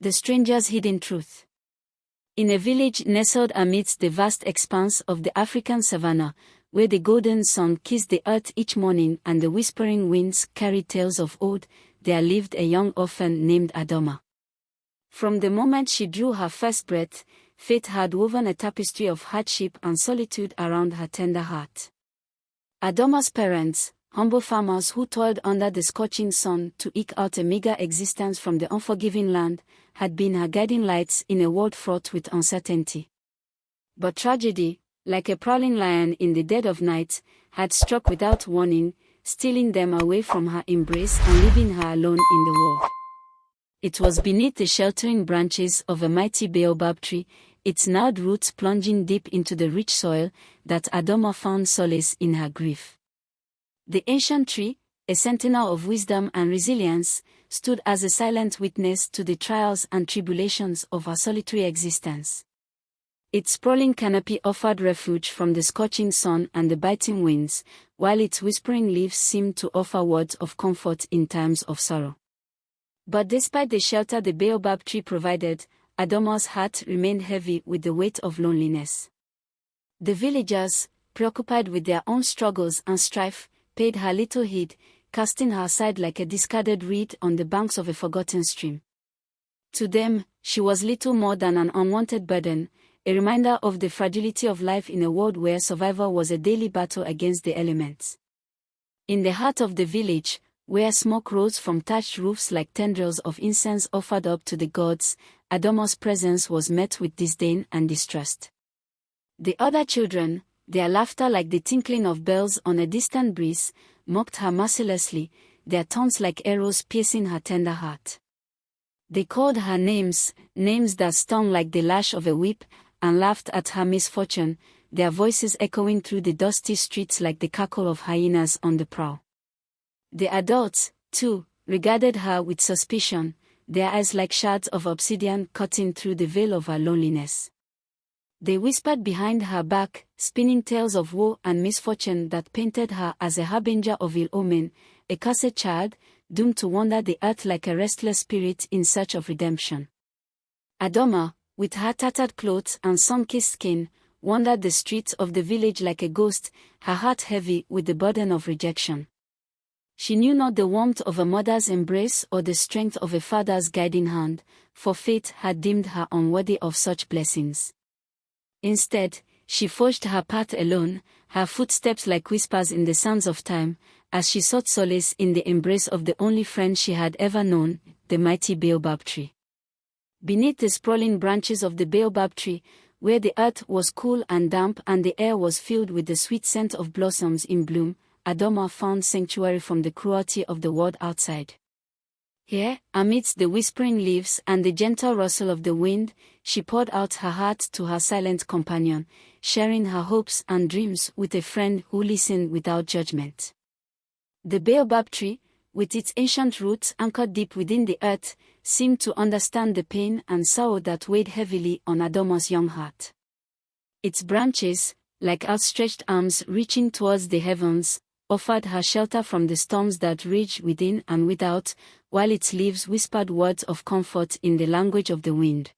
The stranger's hidden truth. In a village nestled amidst the vast expanse of the African savanna, where the golden sun kissed the earth each morning and the whispering winds carried tales of old, there lived a young orphan named Adoma. From the moment she drew her first breath, fate had woven a tapestry of hardship and solitude around her tender heart. Adoma's parents, humble farmers who toiled under the scorching sun to eke out a meager existence from the unforgiving land, had been her guiding lights in a world fraught with uncertainty. But tragedy, like a prowling lion in the dead of night, had struck without warning, stealing them away from her embrace and leaving her alone in the world. It was beneath the sheltering branches of a mighty baobab tree, its gnarled roots plunging deep into the rich soil, that Adoma found solace in her grief. The ancient tree, a sentinel of wisdom and resilience, stood as a silent witness to the trials and tribulations of her solitary existence. Its sprawling canopy offered refuge from the scorching sun and the biting winds, while its whispering leaves seemed to offer words of comfort in times of sorrow. But despite the shelter the baobab tree provided, Adoma's heart remained heavy with the weight of loneliness. The villagers, preoccupied with their own struggles and strife, paid her little heed, casting her aside like a discarded reed on the banks of a forgotten stream. To them, she was little more than an unwanted burden, a reminder of the fragility of life in a world where survival was a daily battle against the elements. In the heart of the village, where smoke rose from thatched roofs like tendrils of incense offered up to the gods, Adoma's presence was met with disdain and distrust. The other children, their laughter like the tinkling of bells on a distant breeze, mocked her mercilessly, their taunts like arrows piercing her tender heart. They called her names, names that stung like the lash of a whip, and laughed at her misfortune, their voices echoing through the dusty streets like the cackle of hyenas on the prowl. The adults, too, regarded her with suspicion, their eyes like shards of obsidian cutting through the veil of her loneliness. They whispered behind her back, spinning tales of woe and misfortune that painted her as a harbinger of ill omen, a cursed child, doomed to wander the earth like a restless spirit in search of redemption. Adoma, with her tattered clothes and sun-kissed skin, wandered the streets of the village like a ghost, her heart heavy with the burden of rejection. She knew not the warmth of a mother's embrace or the strength of a father's guiding hand, for fate had deemed her unworthy of such blessings. Instead, she forged her path alone, her footsteps like whispers in the sands of time, as she sought solace in the embrace of the only friend she had ever known, the mighty baobab tree. Beneath the sprawling branches of the baobab tree, where the earth was cool and damp and the air was filled with the sweet scent of blossoms in bloom, Adoma found sanctuary from the cruelty of the world outside. Here, amidst the whispering leaves and the gentle rustle of the wind, she poured out her heart to her silent companion, sharing her hopes and dreams with a friend who listened without judgment. The baobab tree, with its ancient roots anchored deep within the earth, seemed to understand the pain and sorrow that weighed heavily on Adoma's young heart. Its branches, like outstretched arms reaching towards the heavens, offered her shelter from the storms that raged within and without, while its leaves whispered words of comfort in the language of the wind.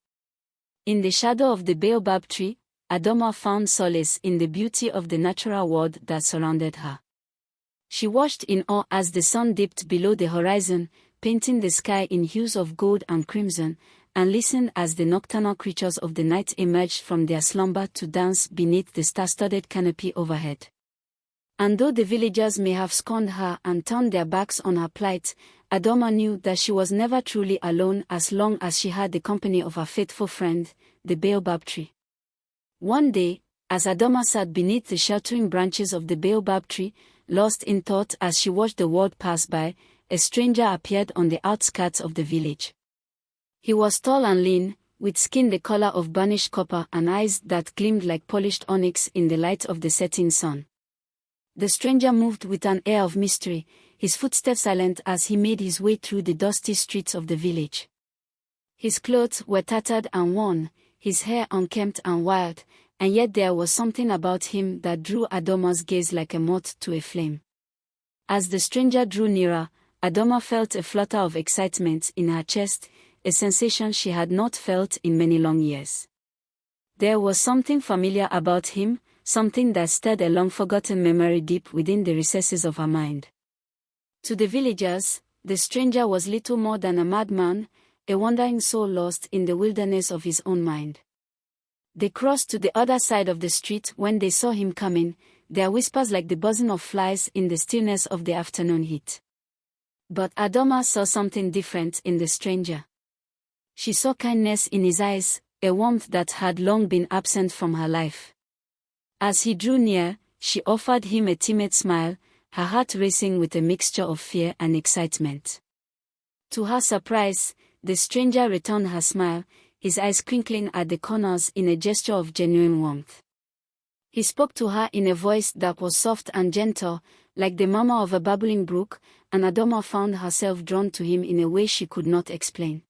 In the shadow of the baobab tree, Adoma found solace in the beauty of the natural world that surrounded her. She watched in awe as the sun dipped below the horizon, painting the sky in hues of gold and crimson, and listened as the nocturnal creatures of the night emerged from their slumber to dance beneath the star-studded canopy overhead. And though the villagers may have scorned her and turned their backs on her plight, Adoma knew that she was never truly alone as long as she had the company of her faithful friend, the baobab tree. One day, as Adoma sat beneath the sheltering branches of the baobab tree, lost in thought as she watched the world pass by, a stranger appeared on the outskirts of the village. He was tall and lean, with skin the color of burnished copper and eyes that gleamed like polished onyx in the light of the setting sun. The stranger moved with an air of mystery, his footsteps silent as he made his way through the dusty streets of the village. His clothes were tattered and worn, his hair unkempt and wild, and yet there was something about him that drew Adoma's gaze like a moth to a flame. As the stranger drew nearer, Adoma felt a flutter of excitement in her chest, a sensation she had not felt in many long years. There was something familiar about him, something that stirred a long-forgotten memory deep within the recesses of her mind. To the villagers, the stranger was little more than a madman, a wandering soul lost in the wilderness of his own mind. They crossed to the other side of the street when they saw him coming, their whispers like the buzzing of flies in the stillness of the afternoon heat. But Adoma saw something different in the stranger. She saw kindness in his eyes, a warmth that had long been absent from her life. As he drew near, she offered him a timid smile, her heart racing with a mixture of fear and excitement. To her surprise, the stranger returned her smile, his eyes twinkling at the corners in a gesture of genuine warmth. He spoke to her in a voice that was soft and gentle, like the murmur of a bubbling brook, and Adoma found herself drawn to him in a way she could not explain.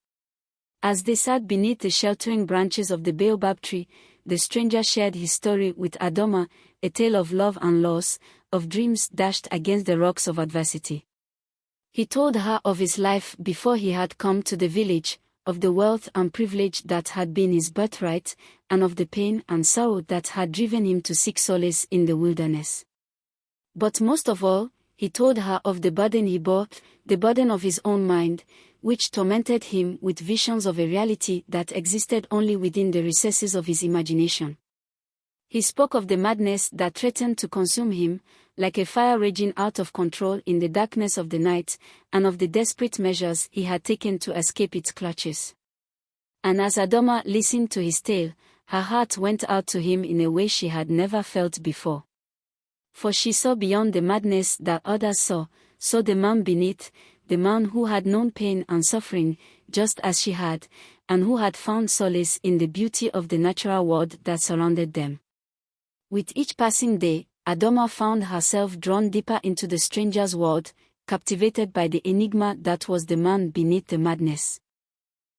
As they sat beneath the sheltering branches of the baobab tree, the stranger shared his story with Adoma, a tale of love and loss, of dreams dashed against the rocks of adversity. He told her of his life before he had come to the village, of the wealth and privilege that had been his birthright, and of the pain and sorrow that had driven him to seek solace in the wilderness. But most of all, he told her of the burden he bore, the burden of his own mind, which tormented him with visions of a reality that existed only within the recesses of his imagination. He spoke of the madness that threatened to consume him, like a fire raging out of control in the darkness of the night, and of the desperate measures he had taken to escape its clutches. And as Adoma listened to his tale, her heart went out to him in a way she had never felt before. For she saw beyond the madness that others saw the man beneath, the man who had known pain and suffering, just as she had, and who had found solace in the beauty of the natural world that surrounded them. With each passing day, Adoma found herself drawn deeper into the stranger's world, captivated by the enigma that was the man beneath the madness.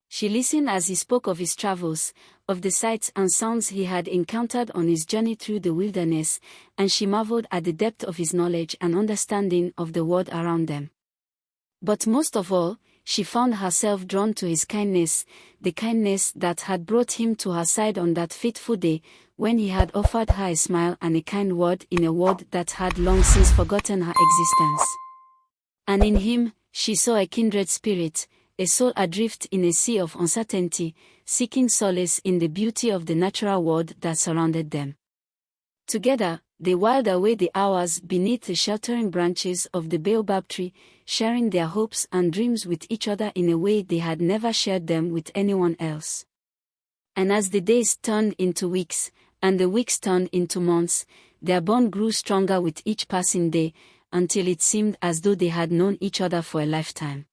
She listened as he spoke of his travels, of the sights and sounds he had encountered on his journey through the wilderness, and she marveled at the depth of his knowledge and understanding of the world around them. But most of all, she found herself drawn to his kindness, the kindness that had brought him to her side on that fateful day, when he had offered her a smile and a kind word in a world that had long since forgotten her existence. And in him, she saw a kindred spirit, a soul adrift in a sea of uncertainty, seeking solace in the beauty of the natural world that surrounded them. Together, they whiled away the hours beneath the sheltering branches of the baobab tree, sharing their hopes and dreams with each other in a way they had never shared them with anyone else. And as the days turned into weeks, and the weeks turned into months, their bond grew stronger with each passing day, until it seemed as though they had known each other for a lifetime.